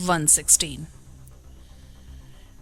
116।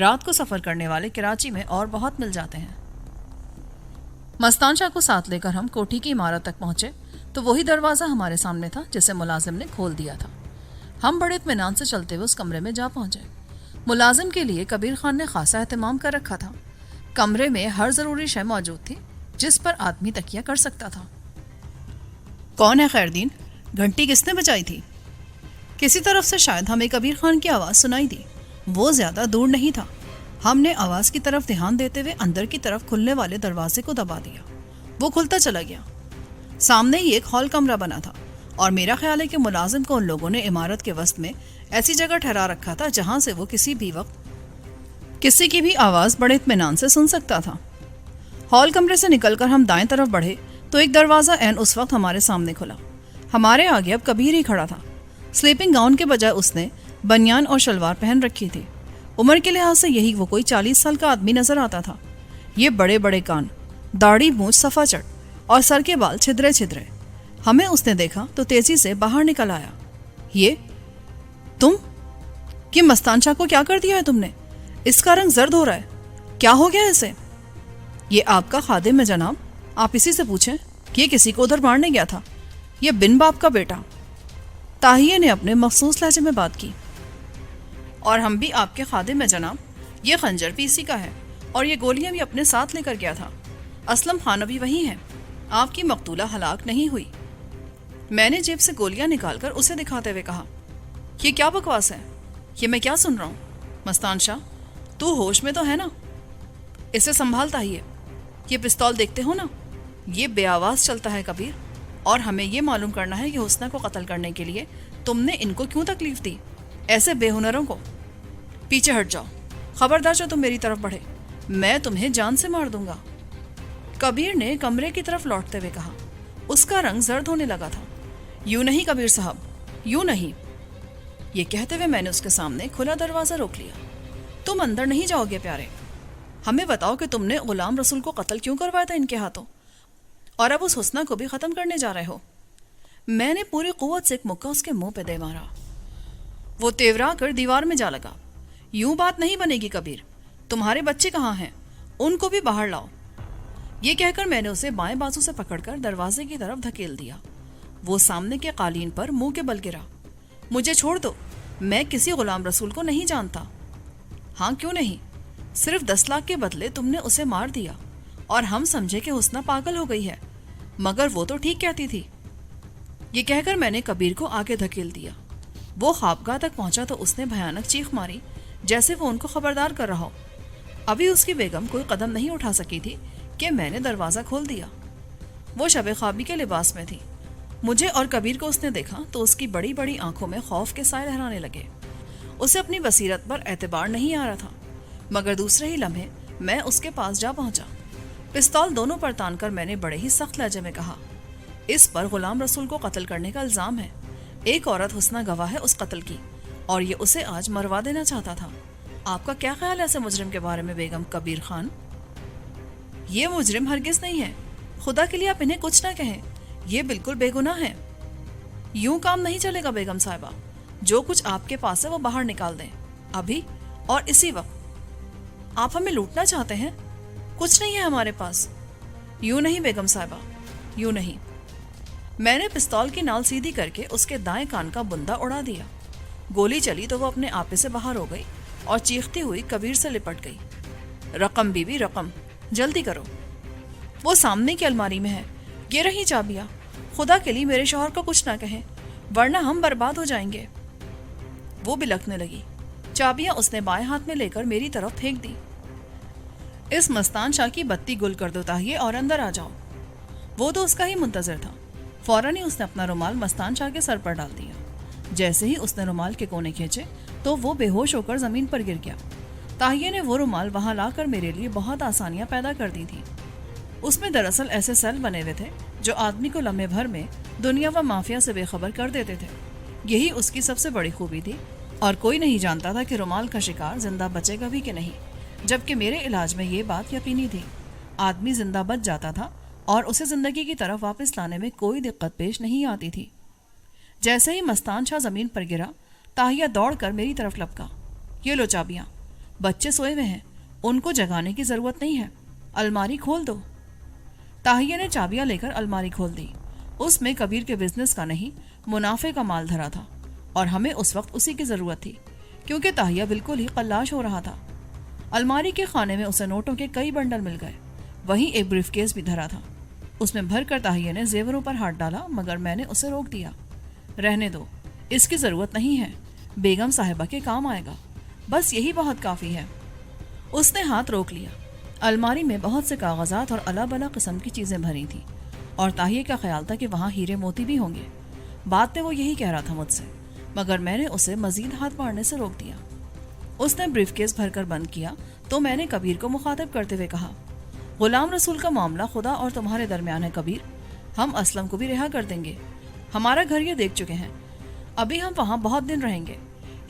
رات کو سفر کرنے والے کراچی میں اور بہت مل جاتے ہیں۔ مستان شاہ کو ساتھ لے کر ہم کوٹھی کی عمارت تک پہنچے تو وہی دروازہ ہمارے سامنے تھا جسے ملازم نے کھول دیا تھا۔ ہم بڑے اطمینان سے چلتے ہوئے اس کمرے میں جا پہنچے۔ ملازم کے لیے کبیر خان نے خاصا اہتمام کر رکھا تھا۔ کمرے میں ہر ضروری شے موجود تھی جس پر آدمی تکیہ کر سکتا تھا۔ کون ہے خیردین؟ گھنٹی کس نے بجائی تھی؟ کسی طرف سے شاید ہمیں کبیر خان کی آواز سنائی دی۔ وہ زیادہ دور نہیں تھا۔ ہم نے آواز کی طرف دھیان دیتے ہوئے اندر کی طرف کھلنے والے دروازے کو دبا دیا۔ وہ کھلتا چلا گیا۔ سامنے ہی ایک ہال کمرہ بنا تھا اور میرا خیال ہے کہ ملازم کو ان لوگوں نے عمارت کے وسط میں ایسی جگہ ٹھہرا رکھا تھا جہاں سے وہ کسی بھی وقت کسی کی بھی آواز بڑے اطمینان سے سن سکتا تھا۔ ہال کمرے سے نکل کر ہم دائیں طرف بڑھے تو ایک دروازہ عین اس وقت ہمارے سامنے کھلا۔ ہمارے آگے اب کبیر ہی کھڑا تھا۔ سلیپنگ گاؤن کے بجائے اس نے بنیان اور شلوار پہن رکھی تھی۔ عمر کے لحاظ سے یہی وہ کوئی 40 سال کا آدمی نظر آتا تھا۔ یہ بڑے بڑے کان، داڑھی مونچھ صفا چڑھ اور سر کے بال چھدرے چھدرے۔ ہمیں اس نے دیکھا تو تیزی سے باہر نکل آیا۔ یہ مستان شاہ کو کیا کر دیا ہے تم نے؟ اس کا رنگ زرد ہو رہا ہے، کیا ہو گیا اسے؟ یہ آپ کا خادم ہے جناب، آپ اسی سے پوچھیں کہ یہ کسی کو ادھر مارنے گیا تھا، یہ بن باپ کا بیٹا۔ طاہیہ نے اپنے مخصوص لہجے میں بات کی۔ اور ہم بھی آپ کے خادم ہیں جناب، یہ خنجر بھی اسی کا ہے اور یہ گولیاں بھی اپنے ساتھ لے کر گیا تھا۔ اسلم خان بھی وہی ہیں، آپ کی مقتولہ ہلاک نہیں ہوئی۔ میں نے جیب سے گولیاں نکال کر اسے دکھاتے ہوئے کہا، یہ کیا بکواس ہے؟ یہ میں کیا سن رہا ہوں؟ مستان شاہ، تو ہوش میں تو ہے نا؟ اسے سنبھالتا ہی ہے۔ یہ پستول دیکھتے ہو نا، یہ بے آواز چلتا ہے کبیر، اور ہمیں یہ معلوم کرنا ہے کہ حسنہ کو قتل کرنے کے لیے تم نے ان کو کیوں تکلیف دی؟ ایسے بے ہنروں کو۔ پیچھے ہٹ جاؤ، خبردار جو تم میری طرف بڑھے، میں تمہیں جان سے مار دوں گا۔ کبیر نے کمرے کی طرف لوٹتے ہوئے کہا۔ اس کا رنگ زرد ہونے لگا تھا۔ یوں نہیں کبیر صاحب، یوں نہیں۔ یہ کہتے ہوئے میں نے اس کے سامنے کھلا دروازہ روک لیا۔ تم اندر نہیں جاؤ گے پیارے، ہمیں بتاؤ کہ تم نے غلام رسول کو قتل کیوں کروایا تھا ان کے ہاتھوں، اور اب اس حسنہ کو بھی ختم کرنے جا رہے ہو؟ میں نے پوری قوت سے ایک مکہ اس کے منہ پہ دے مارا۔ وہ تیورا کر دیوار میں جا لگا۔ یوں بات نہیں بنے گی کبیر، تمہارے بچے کہاں ہیں؟ ان کو بھی باہر لاؤ۔ یہ کہہ کر میں نے اسے بائیں بازو سے پکڑ کر دروازے کی طرف دھکیل دیا۔ وہ سامنے کے قالین پر منہ کے بل گرا۔ مجھے چھوڑ دو، میں کسی غلام رسول کو نہیں جانتا۔ ہاں کیوں نہیں؟ صرف 10 لاکھ کے بدلے تم نے اسے مار دیا اور ہم سمجھے کہ حسنہ پاگل ہو گئی ہے، مگر وہ تو ٹھیک کہتی تھی۔ یہ کہہ کر میں نے کبیر کو آگے دھکیل دیا۔ وہ خوابگاہ تک پہنچا تو اس نے بھیانک چیخ ماری جیسے وہ ان کو خبردار کر رہا ہو۔ ابھی اس کی بیگم کوئی قدم نہیں اٹھا سکی تھی کہ میں نے دروازہ کھول دیا۔ وہ شب خوابی کے لباس میں تھی۔ مجھے اور کبیر کو اس نے دیکھا تو اس کی بڑی بڑی آنکھوں میں خوف کے سائے لہرانے لگے۔ اسے اپنی بصیرت پر اعتبار نہیں آ رہا تھا، مگر دوسرے ہی لمحے میں اس کے پاس جا پہنچا۔ پستول دونوں پر تان کر میں نے بڑے ہی سخت لہجے میں کہا، اس پر غلام رسول کو قتل کرنے کا الزام ہے۔ ایک عورت حسنہ گواہ ہے اس قتل کی، اور یہ اسے آج مروا دینا چاہتا تھا۔ آپ کا کیا خیال ہے ایسے مجرم کے بارے میں بیگم کبیر خان؟ یہ مجرم ہرگز نہیں ہے، خدا کے لیے آپ انہیں کچھ نہ کہیں، یہ بالکل بے گناہ ہے۔ یوں کام نہیں چلے گا بیگم صاحبہ، جو کچھ آپ کے پاس ہے وہ باہر نکال دیں، ابھی اور اسی وقت۔ آپ ہمیں لوٹنا چاہتے ہیں؟ کچھ نہیں ہے ہمارے پاس۔ یوں نہیں بیگم صاحبہ، یوں نہیں۔ میں نے پستول کی نال سیدھی کر کے اس کے دائیں کان کا بندہ اڑا دیا۔ گولی چلی تو وہ اپنے آپے سے باہر ہو گئی اور چیختی ہوئی کبیر سے لپٹ گئی۔ رقم بی بی رقم، جلدی کرو، وہ سامنے کی الماری میں ہے، یہ رہی چابیاں، خدا کے لیے میرے شوہر کو کچھ نہ کہیں ورنہ ہم برباد ہو جائیں گے۔ وہ بلکنے لگی۔ چابیاں اس نے بائیں ہاتھ میں لے کر میری طرف پھینک دی۔ اس مستان شاہ کی بتی گل کر دو طاہیہ اور اندر آ جاؤ۔ وہ تو اس کا ہی منتظر تھا۔ فوراً ہی اس نے اپنا رومال مستان شاہ کے سر پر ڈال دیا۔ جیسے ہی اس نے رومال کے کونے کھینچے تو وہ بے ہوش ہو کر زمین پر گر گیا۔ طاہیہ نے وہ رومال وہاں لا کر میرے لیے بہت آسانیاں پیدا کر دی تھی۔ اس میں دراصل ایسے سیل بنے ہوئے تھے جو آدمی کو لمحے بھر میں دنیا و مافیا سے بے خبر کر دیتے تھے۔ یہی اس کی سب سے بڑی خوبی تھی، اور کوئی نہیں جانتا تھا کہ رومال کا شکار زندہ بچے گا بھی کہ نہیں، جبکہ میرے علاج میں یہ بات یقینی تھی۔ آدمی زندہ بچ جاتا تھا اور اسے زندگی کی طرف واپس لانے میں کوئی دقت پیش نہیں آتی تھی۔ جیسے ہی مستان شاہ زمین پر گرا، طاہیہ دوڑ کر میری طرف لپکا۔ یہ لو چابیاں، بچے سوئے ہوئے ہیں، ان کو جگانے کی ضرورت نہیں ہے، الماری کھول دو۔ تاہیہ نے چابیاں لے کر الماری کھول دی۔ اس میں کبیر کے بزنس کا نہیں، منافع کا مال دھرا تھا، اور ہمیں اس وقت اسی کی ضرورت تھی، کیونکہ تاہیہ بالکل ہی قلاش ہو رہا تھا۔ الماری کے خانے میں اسے نوٹوں کے کئی بنڈل مل گئے، وہیں ایک بریف کیس بھی دھرا تھا۔ اس میں بھر کر تاہیہ نے زیوروں پر ہاتھ ڈالا، مگر میں نے اسے روک دیا۔ رہنے دو، اس کی ضرورت نہیں ہے، بیگم صاحبہ کے کام آئے گا، بس یہی بہت کافی ہے۔ اس نے ہاتھ روک لیا۔ الماری میں بہت سے کاغذات اور الا بلا قسم کی چیزیں بھری تھیں، اور تاہیہ کا خیال تھا کہ وہاں ہیرے موتی بھی ہوں گے۔ بات میں وہ یہی کہہ رہا تھا مجھ سے، مگر میں نے اسے مزید ہاتھ مارنے سے روک دیا۔ اس نے بریف کیس بھر کر بند کیا تو میں نے کبیر کو مخاطب کرتے ہوئے کہا، غلام رسول کا معاملہ خدا اور تمہارے درمیان ہے کبیر، ہم اسلم کو بھی رہا کر دیں گے، ہمارا گھر یہ دیکھ چکے ہیں، ابھی ہم وہاں بہت دن رہیں گے،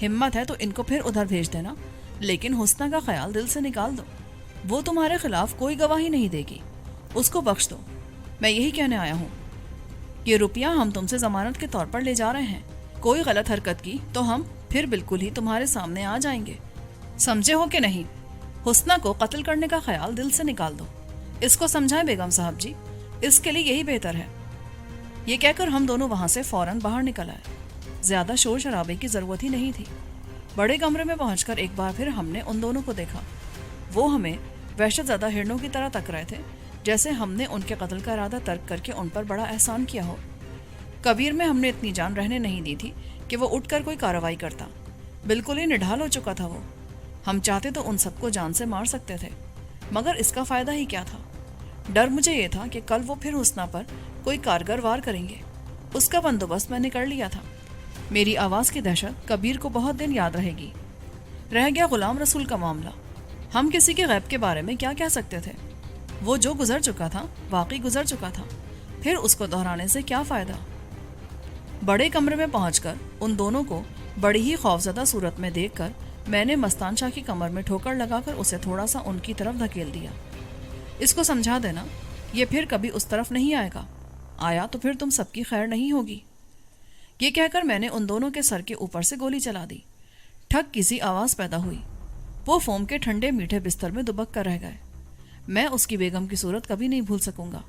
ہمت ہے تو ان کو پھر ادھر بھیج دینا، لیکن حسنہ کا خیال دل سے نکال دو، وہ تمہارے خلاف کوئی گواہی نہیں دے گی، اس کو بخش دو۔ میں یہی کہنے آیا ہوں، یہ روپیہ ہم تم سے ضمانت کے طور پر لے جا رہے ہیں، کوئی غلط حرکت کی تو ہم پھر بالکل ہی تمہارے سامنے آ جائیں گے، سمجھے ہو کہ نہیں؟ حسنہ کو قتل کرنے کا خیال دل سے نکال دو، اس کو سمجھائیں بیگم صاحب جی، اس کے لیے یہی بہتر ہے۔ یہ کہہ کر ہم دونوں وہاں سے فوراً باہر نکل آئے۔ زیادہ شور شرابے کی ضرورت ہی نہیں تھی۔ بڑے کمرے میں پہنچ کر ایک بار پھر ہم نے ان دونوں کو دیکھا۔ وہ ہمیں وحشت زدہ ہرنوں کی طرح تک رہے تھے، جیسے ہم نے ان کے قتل کا ارادہ ترک کر کے ان پر بڑا احسان کیا ہو۔ کبیر میں ہم نے اتنی جان رہنے نہیں دی تھی کہ وہ اٹھ کر کوئی کارروائی کرتا، بالکل ہی نڈھال ہو چکا تھا وہ۔ ہم چاہتے تو ان سب کو جان سے مار سکتے تھے، مگر اس کا فائدہ ہی کیا تھا؟ ڈر مجھے یہ تھا کہ کل وہ پھر حسنہ پر کوئی کارگر وار کریں گے، اس کا بندوبست میں نے کر لیا تھا۔ میری آواز کی دہشت کبیر کو بہت دن یاد رہے گی۔ رہ گیا غلام رسول کا معاملہ۔ ہم کسی کے غیب کے بارے میں کیا کہہ سکتے تھے؟ وہ جو گزر چکا تھا واقعی گزر چکا تھا، پھر اس کو دہرانے سے کیا فائدہ؟ بڑے کمرے میں پہنچ کر ان دونوں کو بڑی ہی خوفزدہ صورت میں دیکھ کر میں نے مستان شاہ کی کمر میں ٹھوکر لگا کر اسے تھوڑا سا ان کی طرف دھکیل دیا۔ اس کو سمجھا دینا، یہ پھر کبھی اس طرف نہیں آئے گا، آیا تو پھر تم سب کی خیر نہیں ہوگی۔ یہ کہہ کر میں نے ان دونوں کے سر کے اوپر سے گولی چلا دی۔ ٹھک کسی آواز پیدا ہوئی۔ وہ فوم کے ٹھنڈے میٹھے بستر میں دبک کر رہ گئے۔ میں اس کی بیگم کی صورت کبھی نہیں بھول سکوں گا۔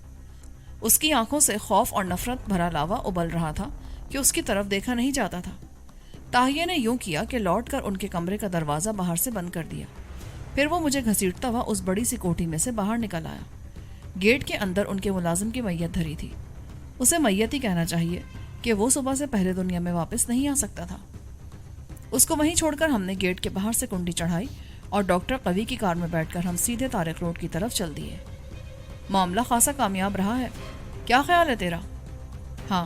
اس کی آنکھوں سے خوف اور نفرت بھرا لاوا ابل رہا تھا کہ اس کی طرف دیکھا نہیں جاتا تھا۔ تاہیہ نے یوں کیا کہ لوٹ کر ان کے کمرے کا دروازہ باہر سے بند کر دیا، پھر وہ مجھے گھسیٹتا ہوا اس بڑی سی کوٹھی میں سے باہر نکل آیا۔ گیٹ کے اندر ان کے ملازم کی میت دھری تھی۔ اسے میت ہی کہنا چاہیے کہ وہ صبح سے پہلے دنیا میں واپس نہیں آ سکتا تھا۔ اس کو وہیں چھوڑ کر ہم نے گیٹ کے باہر سے کنڈی چڑھائی اور ڈاکٹر قوی کی کار میں بیٹھ کر ہم سیدھے طارق روڈ کی طرف چل دیے۔ معاملہ خاصا کامیاب رہا ہے، کیا خیال ہے تیرا؟ ہاں،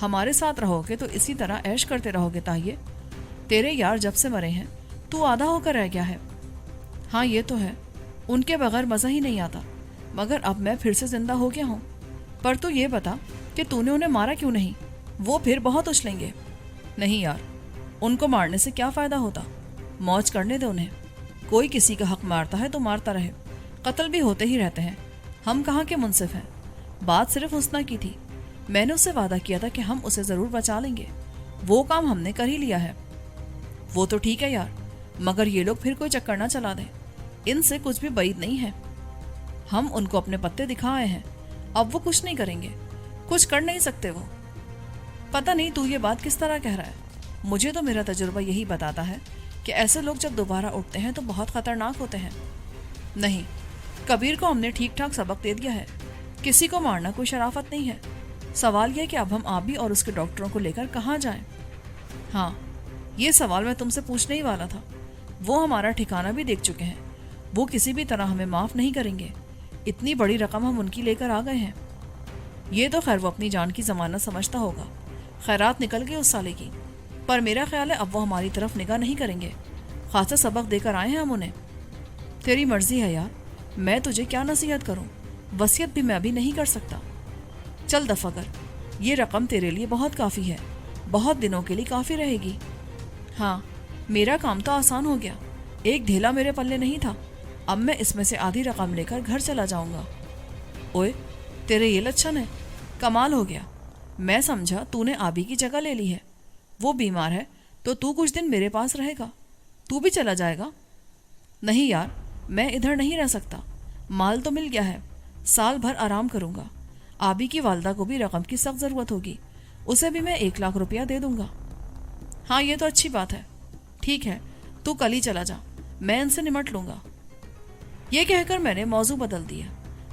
ہمارے ساتھ رہو گے تو اسی طرح عیش کرتے رہو گے تاہیے۔ تیرے یار جب سے مرے ہیں تو آدھا ہو کر رہ گیا ہے۔ ہاں یہ تو ہے، ان کے بغیر مزہ ہی نہیں آتا، مگر اب میں پھر سے زندہ ہو گیا ہوں۔ پر تو یہ بتا کہ تو نے انہیں مارا کیوں نہیں؟ وہ پھر بہت اچھلیں گے۔ نہیں یار، ان کو مارنے سے کیا فائدہ ہوتا؟ موج کرنے دے انہیں۔ کوئی کسی کا حق مارتا ہے تو مارتا رہے، قتل بھی ہوتے ہی رہتے ہیں، ہم کہاں کے منصف ہیں۔ بات صرف حسنہ کی تھی، میں نے اس سے وعدہ کیا تھا کہ ہم اسے ضرور بچا لیں گے، وہ کام ہم نے کر ہی لیا ہے۔ وہ تو ٹھیک ہے یار، مگر یہ لوگ پھر کوئی چکر نہ چلا دیں، ان سے کچھ بھی بعید نہیں ہے۔ ہم ان کو اپنے پتے دکھا آئے ہیں، اب وہ کچھ نہیں کریں گے، کچھ کر نہیں سکتے وہ۔ پتہ نہیں تو یہ بات کس طرح کہہ رہا ہے، مجھے تو میرا تجربہ یہی بتاتا ہے کہ ایسے لوگ جب دوبارہ اٹھتے ہیں تو بہت خطرناک ہوتے ہیں۔ نہیں، کبیر کو ہم نے ٹھیک ٹھاک سبق دے دیا ہے، کسی کو مارنا کوئی شرافت نہیں ہے۔ سوال یہ کہ اب ہم آبی اور اس کے ڈاکٹروں کو لے کر کہاں جائیں؟ ہاں، یہ سوال میں تم سے پوچھنے ہی والا تھا۔ وہ ہمارا ٹھکانہ بھی دیکھ چکے ہیں، وہ کسی بھی طرح ہمیں معاف نہیں کریں گے، اتنی بڑی رقم ہم ان کی لے کر آ گئے ہیں۔ یہ تو خیر وہ اپنی جان کی ضمانت سمجھتا ہوگا، خیرات نکل گئی اس سالے کی، پر میرا خیال ہے اب وہ ہماری طرف نگاہ نہیں کریں گے، خاصا سبق دے کر آئے ہیں ہم انہیں۔ تیری مرضی ہے یار، میں تجھے کیا نصیحت کروں، وصیت بھی میں ابھی نہیں کر سکتا۔ چل دفع کر، یہ رقم تیرے لیے بہت کافی ہے، بہت دنوں کے لیے کافی رہے گی۔ ہاں، میرا کام تو آسان ہو گیا، ایک ڈھیلا میرے پلے نہیں تھا، اب میں اس میں سے آدھی رقم لے کر گھر چلا جاؤں گا۔ اوئے، تیرے یہ لچھن ہے، کمال ہو گیا، میں سمجھا تو نے آبی کی جگہ لے لی ہے، وہ بیمار ہے تو تو کچھ دن میرے پاس رہے گا، تو بھی چلا جائے گا۔ نہیں یار، میں ادھر نہیں رہ سکتا، مال تو مل گیا ہے، سال بھر آرام کروں گا، آبی کی والدہ کو بھی رقم کی سخت ضرورت ہوگی، اسے بھی میں 1 لاکھ روپیہ دے دوں گا۔ ہاں یہ تو اچھی بات ہے، ٹھیک ہے تو کل ہی چلا جا، میں ان سے نمٹ لوں گا۔ یہ کہہ کر میں نے موضوع بدل دیا۔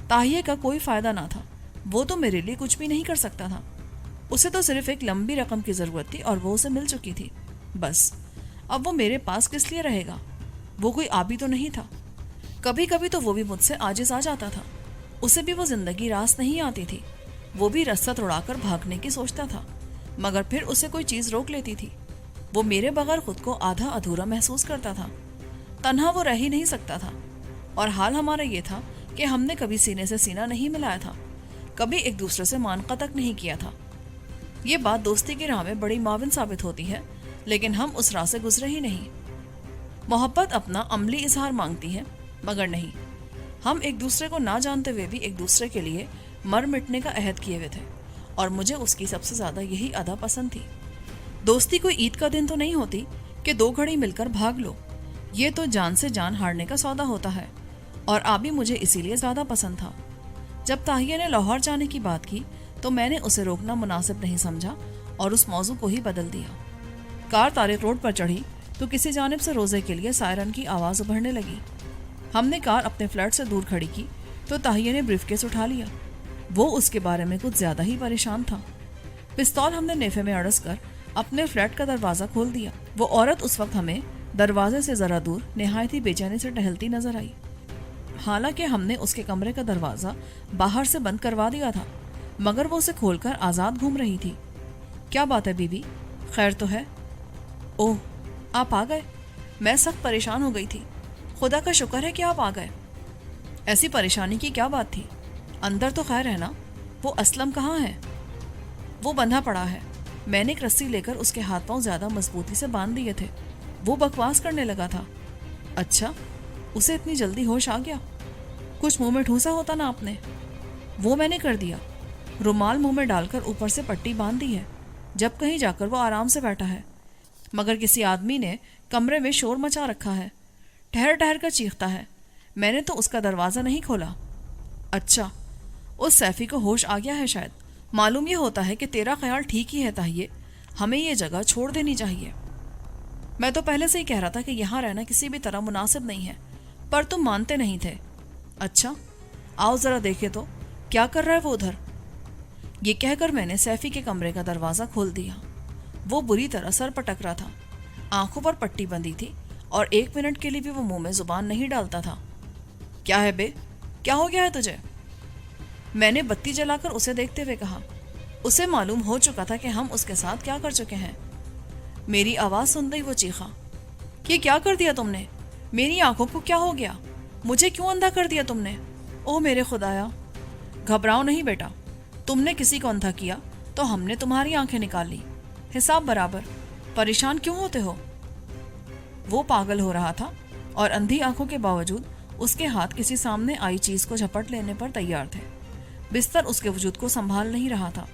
تاہیے کا کوئی فائدہ نہ تھا، وہ تو میرے لیے کچھ بھی نہیں کر سکتا تھا، اسے تو صرف ایک لمبی رقم کی ضرورت تھی اور وہ اسے مل چکی تھی، بس اب وہ میرے پاس کس لیے رہے گا؟ وہ کوئی آبی تو نہیں تھا، کبھی کبھی تو وہ بھی مجھ سے عاجز آ جاتا تھا، اسے بھی وہ زندگی راس نہیں آتی تھی، وہ بھی رسد اڑا کر بھاگنے کی سوچتا تھا، مگر پھر اسے کوئی چیز روک لیتی تھی، وہ میرے بغیر خود کو آدھا ادھورا محسوس کرتا تھا، تنہا وہ رہ ہی نہیں سکتا تھا، اور حال ہمارا یہ تھا کہ ہم نے کبھی سینے سے سینہ نہیں ملایا تھا، کبھی ایک دوسرے سے مانقطع تک نہیں کیا تھا۔ یہ بات دوستی کی راہ میں بڑی معاون ثابت ہوتی ہے، لیکن ہم اس راہ سے گزرے ہی نہیں۔ محبت اپنا عملی اظہار مانگتی ہے، مگر نہیں، ہم ایک دوسرے کو نہ جانتے ہوئے بھی ایک دوسرے کے لیے مر مٹنے کا عہد کیے ہوئے تھے، اور مجھے اس کی سب سے زیادہ یہی ادا پسند تھی۔ دوستی کوئی عید کا دن تو نہیں ہوتی کہ 2 گھڑی مل کر بھاگ لو، یہ تو جان سے جان ہارنے کا سودا ہوتا ہے، اور آبی مجھے اسی لیے زیادہ پسند تھا۔ جب طاہیہ نے لاہور جانے کی بات کی تو میں نے اسے روکنا مناسب نہیں سمجھا اور اس موضوع کو ہی بدل دیا۔ کار طارق روڈ پر چڑھی تو کسی جانب سے روزے کے لیے سائرن کی آواز ابھرنے لگی۔ ہم نے کار اپنے فلیٹ سے دور کھڑی کی تو طاہیہ نے بریف کیس اٹھا لیا، وہ اس کے بارے میں کچھ زیادہ ہی پریشان تھا۔ پستول ہم نے نیفے میں اڑس کر اپنے فلیٹ کا دروازہ کھول دیا۔ وہ عورت اس وقت ہمیں دروازے سے ذرا دور نہایت ہی بے چینی سے ٹہلتی نظر آئی، حالانکہ ہم نے اس کے کمرے کا دروازہ باہر سے بند کروا دیا تھا، مگر وہ اسے کھول کر آزاد گھوم رہی تھی۔ کیا بات ہے بی بی، خیر تو ہے؟ اوہ، آپ آ گئے، میں سخت پریشان ہو گئی تھی، خدا کا شکر ہے کہ آپ آ گئے۔ ایسی پریشانی کی کیا بات تھی؟ اندر تو خیر ہے نا؟ وہ اسلم کہاں ہے؟ وہ بندھا پڑا ہے، میں نے ایک رسی لے کر اس کے ہاتھ پاؤں زیادہ مضبوطی سے باندھ دیے تھے، وہ بکواس کرنے لگا تھا۔ اچھا، اسے اتنی جلدی ہوش آ گیا؟ کچھ منہ میں ٹھوسا ہوتا نا آپ نے؟ وہ میں نے کر دیا، رومال منہ میں ڈال کر اوپر سے پٹی باندھ دی ہے، جب کہیں جا کر وہ آرام سے بیٹھا ہے، مگر کسی آدمی نے کمرے میں شور مچا رکھا ہے، ٹھہر ٹھہر کر چیختا ہے، میں نے تو اس کا دروازہ نہیں کھولا۔ اچھا، اس سیفی کو ہوش آ گیا ہے شاید، معلوم یہ ہوتا ہے کہ تیرا خیال ٹھیک ہی ہے طاہیہ، ہمیں یہ جگہ چھوڑ دینی چاہیے۔ میں تو پہلے سے ہی کہہ رہا تھا کہ یہاں رہنا کسی بھی طرح مناسب نہیں ہے، پر تم مانتے نہیں تھے۔ اچھا، آؤ ذرا دیکھے تو کیا کر رہا ہے وہ ادھر۔ یہ کہہ کر میں نے سیفی کے کمرے کا دروازہ کھول دیا۔ وہ بری طرح سر پٹک رہا تھا، آنکھوں پر پٹی بندھی تھی، اور 1 منٹ کے لیے بھی وہ منہ میں زبان نہیں ڈالتا تھا۔ کیا ہے بے، کیا ہو گیا ہے تجھے؟ میں نے بتی جلا کر اسے دیکھتے ہوئے کہا۔ اسے معلوم ہو چکا تھا کہ ہم اس کے ساتھ کیا کر چکے ہیں۔ میری آواز سنتے ہی وہ چیخا، یہ کیا کر دیا تم نے؟ میری آنکھوں کو کیا ہو گیا؟ مجھے کیوں اندھا کر دیا تم نے؟ اوہ میرے خدایا! گھبراؤ نہیں بیٹا، تم نے کسی کو اندھا کیا تو ہم نے تمہاری آنکھیں نکال لی، حساب برابر، پریشان کیوں ہوتے ہو؟ وہ پاگل ہو رہا تھا، اور اندھی آنکھوں کے باوجود اس کے ہاتھ کسی سامنے آئی چیز کو جھپٹ لینے پر تیار تھے۔ بستر اس کے وجود کو سنبھال نہیں رہا تھا،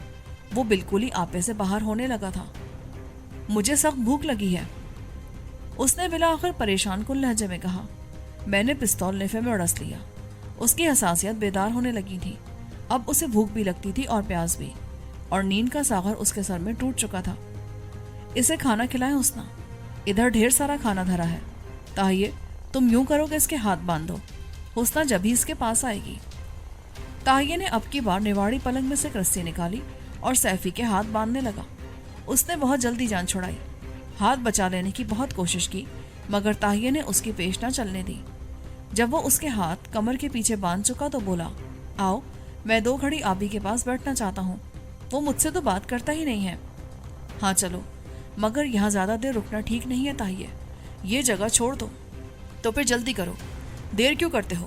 وہ بالکل ہی آپے سے باہر ہونے لگا تھا۔ مجھے سخت بھوک لگی ہے، اس نے بالآخر پریشان کن لہجے میں کہا۔ میں نے پستول نیفے میں اڑس لیا، اس کی حساسیت بیدار ہونے لگی تھی، اب اسے بھوک بھی لگتی تھی اور پیاس بھی، اور نیند کا ساغر اس کے سر میں ٹوٹ چکا تھا۔ اسے کھانا کھلائیں حسنا، ادھر ڈھیر سارا کھانا دھرا ہے، طاہیہ تم یوں کرو کہ اس کے ہاتھ باندھو، حسنا جب ہی اس کے پاس آئے گی۔ طاہیہ نے اب کی بار نواڑی پلنگ میں سے ایک رسی نکالی اور سیفی کے ہاتھ باندھنے لگا۔ اس نے بہت جلدی جان چھڑائی، ہاتھ بچا لینے کی بہت کوشش کی، مگر طاہیہ نے اس کی پیش نہ چلنے دی۔ جب وہ اس کے ہاتھ کمر کے پیچھے باندھ چکا تو بولا، آؤ میں 2 گھڑی آبی کے پاس بیٹھنا چاہتا ہوں، وہ مجھ سے تو بات کرتا ہی نہیں ہے۔ ہاں چلو، مگر یہاں زیادہ دیر رکنا ٹھیک نہیں ہے طاہیہ، یہ جگہ چھوڑ دو۔ تو پھر جلدی کرو، دیر کیوں کرتے ہو؟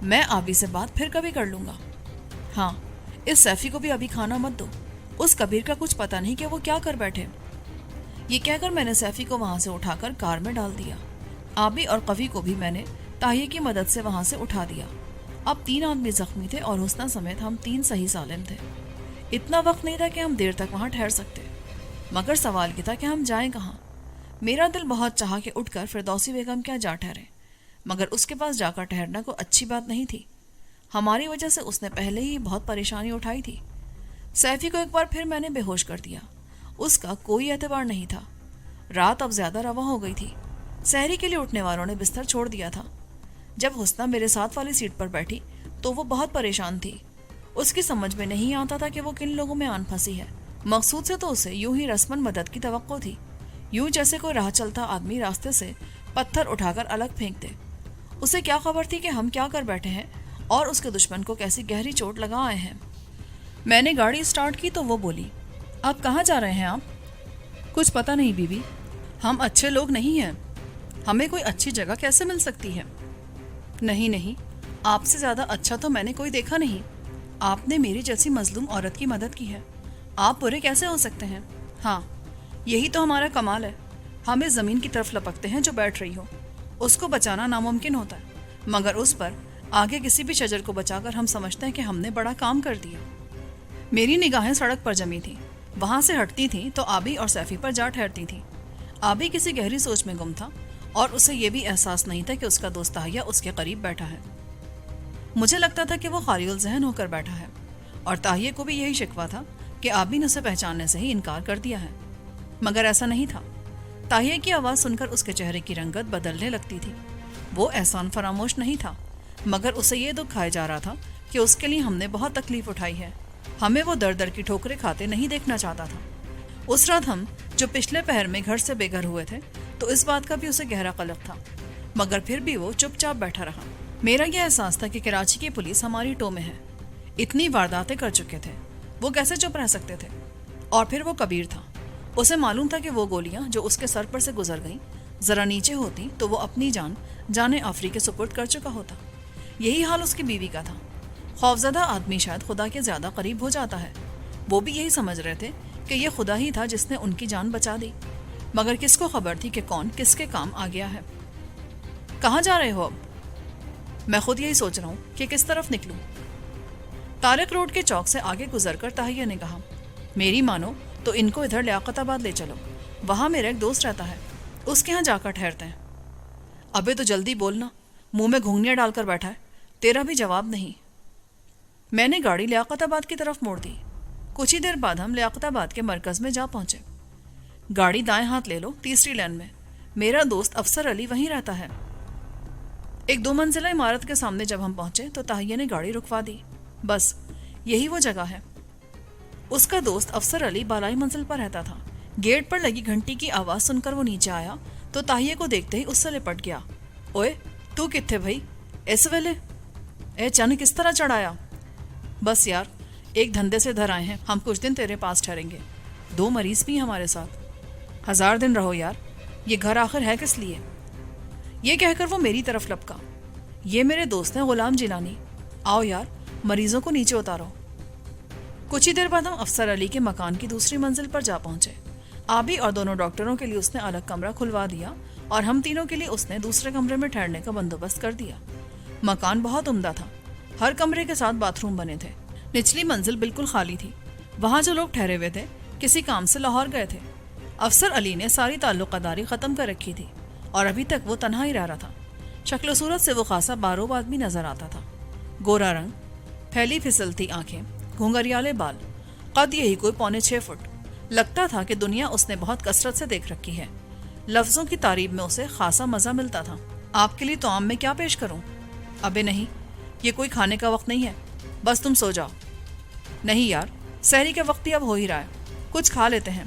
میں آبی سے بات پھر کبھی کر لوں گا۔ ہاں، اس سیفی کو بھی ابھی کھانا مت دو، اس کبیر کا کچھ پتہ نہیں کہ وہ کیا کر بیٹھے۔ یہ کہہ کر میں نے سیفی کو وہاں سے اٹھا کر کار میں ڈال دیا۔ آبی اور قوی کو بھی میں نے طاہیہ کی مدد سے وہاں سے اٹھا دیا۔ اب 3 آدمی زخمی تھے اور حسنہ سمیت ہم 3 صحیح سالم تھے۔ اتنا وقت نہیں تھا کہ ہم دیر تک وہاں ٹھہر سکتے، مگر سوال یہ تھا کہ ہم جائیں کہاں۔ میرا دل بہت چاہا کہ اٹھ کر فردوسی بیگم کیا جا ٹھہرے، مگر اس کے پاس جا کر ٹھہرنا کوئی اچھی بات نہیں تھی. ہماری وجہ سے اس نے پہلے ہی بہت پریشانی اٹھائی تھی. سیفی کو ایک بار پھر میں نے بے ہوش کر دیا. اس کا کوئی اعتبار نہیں تھا. رات اب زیادہ رواں ہو گئی تھی. سحری کے لیے اٹھنے والوں نے بستر چھوڑ دیا تھا. جب حسنہ میرے ساتھ والی سیٹ پر بیٹھی تو وہ بہت پریشان تھی. اس کی سمجھ میں نہیں آتا تھا کہ وہ کن لوگوں میں آن پھنسی ہے. مقصود سے تو اسے یوں ہی رسمن مدد کی توقع تھی، یوں جیسے کوئی راہ چلتا آدمی راستے سے پتھر اٹھا کر الگ پھینک دے. اسے کیا خبر تھی کہ ہم کیا کر بیٹھے ہیں اور اس کے دشمن کو کیسی گہری چوٹ لگا آئے ہیں. میں نے گاڑی سٹارٹ کی تو وہ بولی، آپ کہاں جا رہے ہیں آپ؟ کچھ پتہ نہیں بیوی، ہم اچھے لوگ نہیں ہیں. ہمیں کوئی اچھی جگہ کیسے مل سکتی ہے؟ نہیں، آپ سے زیادہ اچھا تو میں نے کوئی دیکھا نہیں. آپ نے میری جیسی مظلوم عورت کی مدد کی ہے. آپ برے کیسے ہو سکتے ہیں؟ ہاں، یہی تو ہمارا کمال ہے. ہم اس زمین کی طرف لپکتے ہیں جو بیٹھ رہی ہو. اس کو بچانا ناممکن ہوتا ہے، مگر اس پر آگے کسی بھی شجر کو بچا کر ہم سمجھتے ہیں کہ ہم نے بڑا کام کر دیا. میری نگاہیں سڑک پر جمی تھیں. وہاں سے ہٹتی تھیں تو آبی اور سیفی پر جا ٹھہرتی تھیں. آبی کسی گہری سوچ میں گم تھا اور اسے یہ بھی احساس نہیں تھا کہ اس کا دوست تاہیہ اس کے قریب بیٹھا ہے. مجھے لگتا تھا کہ وہ خالی الذہن ہو کر بیٹھا ہے اور تاہیہ کو بھی یہی شکوہ تھا کہ آبی نے اسے پہچاننے سے ہی انکار کر دیا ہے. مگر ایسا نہیں تھا. تاہیہ کی آواز سن کر اس کے چہرے کی رنگت بدلنے لگتی تھی. وہ احسان فراموش نہیں تھا، مگر اسے یہ دکھ کھائے جا رہا تھا کہ اس کے لیے ہم نے بہت تکلیف اٹھائی ہے. ہمیں وہ در در کی ٹھوکریں کھاتے نہیں دیکھنا چاہتا تھا. اس رات ہم جو پچھلے پہر میں گھر سے بے گھر ہوئے تھے تو اس بات کا بھی اسے گہرا قلق تھا، مگر پھر بھی وہ چپ چاپ بیٹھا رہا. میرا یہ احساس تھا کہ کراچی کی پولیس ہماری ٹو میں ہے. اتنی وارداتیں کر چکے تھے، وہ کیسے چپ رہ سکتے تھے؟ اور پھر وہ کبیر تھا. اسے معلوم تھا کہ وہ گولیاں جو اس کے سر پر سے گزر گئیں ذرا نیچے ہوتی تو وہ اپنی جان آفری کے سپرد کر چکا ہوتا. یہی حال اس کی بیوی کا تھا. خوفزدہ آدمی شاید خدا کے زیادہ قریب ہو جاتا ہے. وہ بھی یہی سمجھ رہے تھے کہ یہ خدا ہی تھا جس نے ان کی جان بچا دی، مگر کس کو خبر تھی کہ کون کس کے کام آ گیا ہے. کہاں جا رہے ہو اب؟ میں خود یہی سوچ رہا ہوں کہ کس طرف نکلوں. طارق روڈ کے چوک سے آگے گزر کر تاہیہ نے کہا، میری مانو تو ان کو ادھر لیاقت آباد لے چلو. وہاں میرا ایک دوست رہتا ہے، اس کے ہاں جا کر ٹھہرتے ہیں. ابے تو جلدی بولنا، منہ میں گھونگھنیاں ڈال کر بیٹھا ہے، تیرا بھی جواب نہیں. میں نے گاڑی لیاقت آباد کی طرف موڑ دی. کچھ ہی دیر بعد ہم لیاقت آباد کے مرکز میں جا پہنچے. گاڑی دائیں ہاتھ لے لو، تیسری لین میں. میرا دوست افسر علی وہیں رہتا ہے. ایک 2 منزلہ عمارت کے سامنے جب ہم پہنچے تو تاہیہ نے گاڑی رکوا دی. بس یہی وہ جگہ ہے. اس کا دوست افسر علی بالائی منزل پر رہتا تھا. گیٹ پر لگی گھنٹی کی آواز سن کر وہ نیچے آیا تو تاہیہ کو دیکھتے ہی اس سے لپٹ گیا. اوئے تو کتھے بھائی اس ویلے؟ اے چن کس طرح چڑھایا؟ بس یار ایک دھندے سے ادھر آئے ہیں، ہم کچھ دن تیرے پاس ٹھہریں گے. 2 مریض بھی ہمارے ساتھ. 1000 دن رہو یار، یہ گھر آخر ہے کس لیے؟ یہ کہہ کر وہ میری طرف لپکا. یہ میرے دوست ہیں غلام جیلانی. آؤ یار مریضوں کو نیچے اتارو. کچھ ہی دیر بعد ہم افسر علی کے مکان کی دوسری منزل پر جا پہنچے. آبی اور دونوں ڈاکٹروں کے لیے اس نے الگ کمرہ کھلوا دیا اور ہم تینوں کے لیے اس نے دوسرے کمرے میں ٹھہرنے کا بندوبست کر دیا. مکان بہت عمدہ تھا. ہر کمرے کے ساتھ باتھ روم بنے تھے. نچلی منزل بالکل خالی تھی. وہاں جو لوگ ٹھہرے ہوئے تھے کسی کام سے لاہور گئے تھے. افسر علی نے ساری تعلق داری ختم کر رکھی تھی اور ابھی تک وہ تنہا ہی رہ رہا تھا. شکل و صورت سے وہ خاصا باروب آدمی نظر آتا تھا. گورا رنگ، پھیلی پھسلتی آنکھیں، گھونگھریالے بال، قد یہی کوئی 6.25 فٹ. لگتا تھا کہ دنیا اس نے بہت کثرت سے دیکھ رکھی ہے. لفظوں کی تعریف میں اسے خاصا مزہ ملتا تھا. آپ کے لیے طعام میں کیا پیش کروں؟ ابے نہیں، یہ کوئی کھانے کا وقت نہیں ہے، بس تم سو جاؤ. نہیں یار، سحری کا وقت ہی اب ہو ہی رہا ہے، کچھ کھا لیتے ہیں.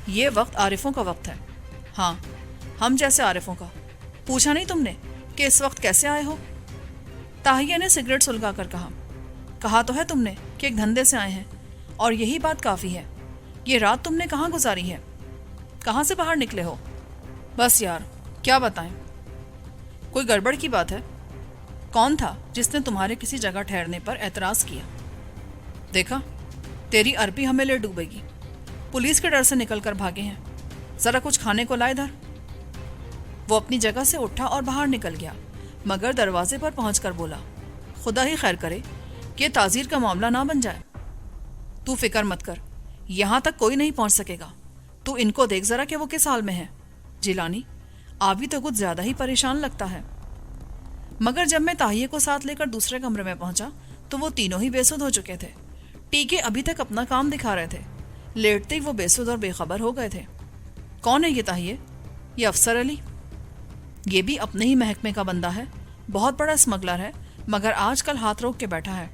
یہ وقت عارفوں کا وقت ہے. ہاں، ہم جیسے عارفوں کا. پوچھا نہیں تم نے کہ اس وقت کیسے آئے ہو؟ تاہیہ نے سگریٹ سلگا کر کہا تو ہے تم نے کہ ایک دھندے سے آئے ہیں اور یہی بات کافی ہے. یہ رات تم نے کہاں گزاری ہے؟ کہاں سے باہر نکلے ہو؟ بس یار کیا بتائیں، کوئی گڑبڑ کی بات ہے؟ کون تھا جس نے تمہارے کسی جگہ ٹھہرنے پر اعتراض کیا؟ دیکھا تیری عربی ہمیں لے ڈوبے گی. پولیس کے ڈر سے نکل کر بھاگے ہیں. ذرا کچھ کھانے کو لائے ادھر. وہ اپنی جگہ سے اٹھا اور باہر نکل گیا، مگر دروازے پر پہنچ کر بولا، خدا ہی خیر کرے کہ تعزیر کا معاملہ نہ بن جائے. تو فکر مت کر، یہاں تک کوئی نہیں پہنچ سکے گا. تو ان کو دیکھ ذرا کہ وہ کس حال میں ہے. جیلانی، آبی تو کچھ زیادہ ہی پریشان لگتا ہے. مگر جب میں تاہیے کو ساتھ لے کر دوسرے کمرے میں پہنچا تو وہ تینوں ہی بے سود ہو چکے تھے۔ ٹیکے ابھی تک اپنا کام دکھا رہے تھے، لیٹتے ہی وہ بے سود اور بے خبر ہو گئے تھے۔ کون ہے یہ تاہیے؟ یہ افسر علی، یہ بھی اپنے ہی محکمے کا بندہ ہے، بہت بڑا اسمگلر ہے، مگر آج کل ہاتھ روک کے بیٹھا ہے۔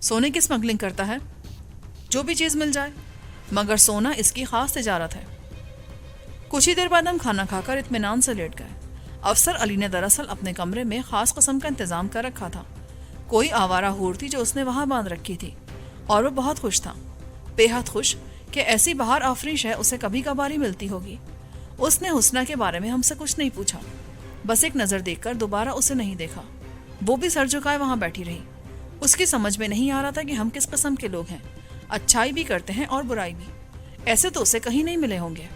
سونے کی اسمگلنگ کرتا ہے، جو بھی چیز مل جائے، مگر سونا اس کی خاص تجارت ہے۔ کچھ ہی دیر بعد ہم کھانا کھا کر اطمینان سے لیٹ گئے۔ افسر علی نے دراصل اپنے کمرے میں خاص قسم کا انتظام کر رکھا تھا، کوئی آوارہ ہور تھی جو اس نے وہاں باندھ رکھی تھی، اور وہ بہت خوش تھا، بے حد خوش کہ ایسی بہار آفریش ہے اسے کبھی کبھاری ملتی ہوگی۔ اس نے حسنہ کے بارے میں ہم سے کچھ نہیں پوچھا، بس ایک نظر دیکھ کر دوبارہ اسے نہیں دیکھا۔ وہ بھی سر جھکائے وہاں بیٹھی رہی۔ اس کی سمجھ میں نہیں آ رہا تھا کہ ہم کس قسم کے لوگ ہیں، اچھائی بھی کرتے ہیں اور برائی بھی، ایسے تو اسے کہیں نہیں ملے ہوں گے۔